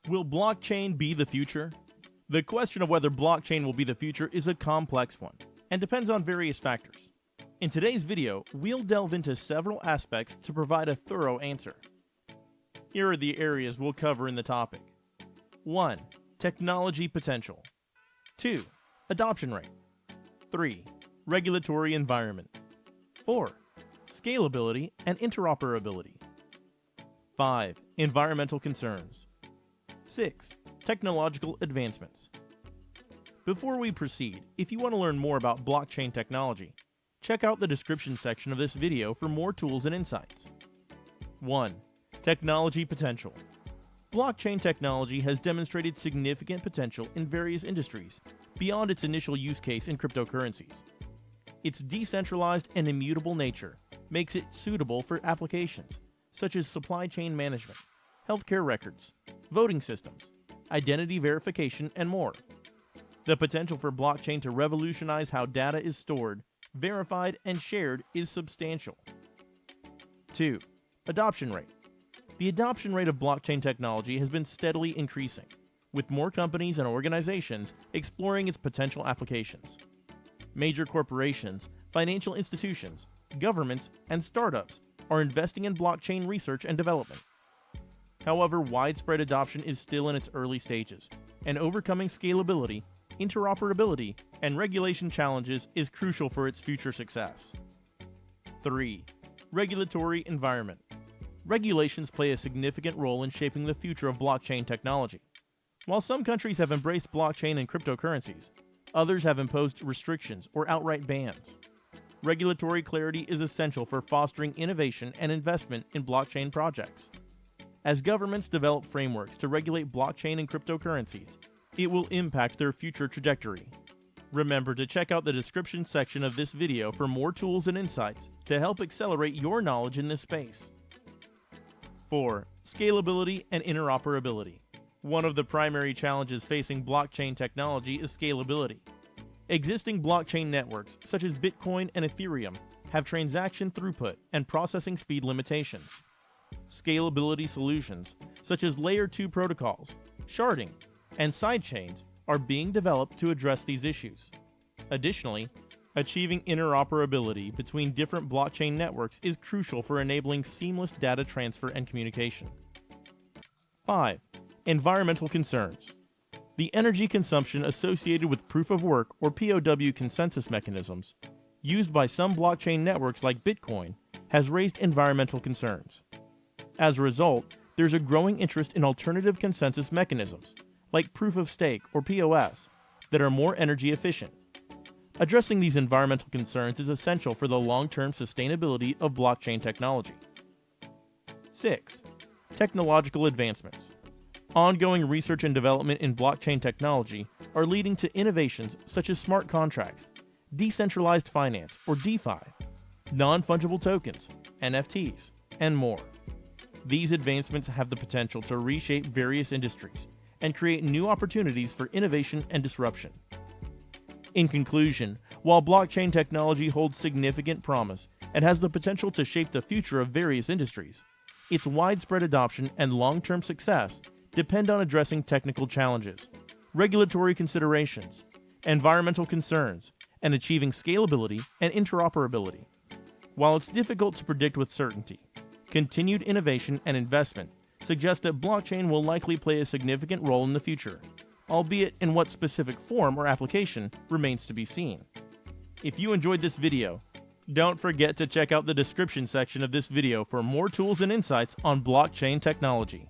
Will blockchain be the future? The question of whether blockchain will be the future is a complex one and depends on various factors. In today's video, we'll delve into several aspects to provide a thorough answer. Here are the areas we'll cover in the topic. 1. Technology potential. 2. Adoption rate. 3. Regulatory environment. 4. Scalability and interoperability. 5. Environmental concerns. 6. Technological advancements. Before we proceed, if you want to learn more about blockchain technology, check out the description section of this video for more tools and insights. 1. Technology potential. Blockchain technology has demonstrated significant potential in various industries beyond its initial use case in cryptocurrencies. Its decentralized and immutable nature makes it suitable for applications such as supply chain management, healthcare records, voting systems, identity verification, and more. The potential for blockchain to revolutionize how data is stored, verified, and shared is substantial. 2. Adoption rate. The adoption rate of blockchain technology has been steadily increasing, with more companies and organizations exploring its potential applications. Major corporations, financial institutions, governments, and startups are investing in blockchain research and development. However, widespread adoption is still in its early stages, and overcoming scalability, interoperability, and regulation challenges is crucial for its future success. 3. Regulatory environment. Regulations play a significant role in shaping the future of blockchain technology. While some countries have embraced blockchain and cryptocurrencies, others have imposed restrictions or outright bans. Regulatory clarity is essential for fostering innovation and investment in blockchain projects. As governments develop frameworks to regulate blockchain and cryptocurrencies, it will impact their future trajectory. Remember to check out the description section of this video for more tools and insights to help accelerate your knowledge in this space. 4. Scalability and interoperability. One of the primary challenges facing blockchain technology is scalability. Existing blockchain networks, such as Bitcoin and Ethereum, have transaction throughput and processing speed limitations. Scalability solutions, such as Layer 2 protocols, sharding, and sidechains, are being developed to address these issues. Additionally, achieving interoperability between different blockchain networks is crucial for enabling seamless data transfer and communication. 5. Environmental concerns. The energy consumption associated with proof-of-work or POW consensus mechanisms used by some blockchain networks like Bitcoin has raised environmental concerns. As a result, there's a growing interest in alternative consensus mechanisms, like proof-of-stake or POS, that are more energy efficient. Addressing these environmental concerns is essential for the long-term sustainability of blockchain technology. 6. Technological advancements. Ongoing research and development in blockchain technology are leading to innovations such as smart contracts, decentralized finance or DeFi, non-fungible tokens, NFTs, and more. These advancements have the potential to reshape various industries and create new opportunities for innovation and disruption. In conclusion, while blockchain technology holds significant promise and has the potential to shape the future of various industries, its widespread adoption and long-term success depend on addressing technical challenges, regulatory considerations, environmental concerns, and achieving scalability and interoperability. While it's difficult to predict with certainty, continued innovation and investment suggest that blockchain will likely play a significant role in the future, albeit in what specific form or application remains to be seen. If you enjoyed this video, don't forget to check out the description section of this video for more tools and insights on blockchain technology.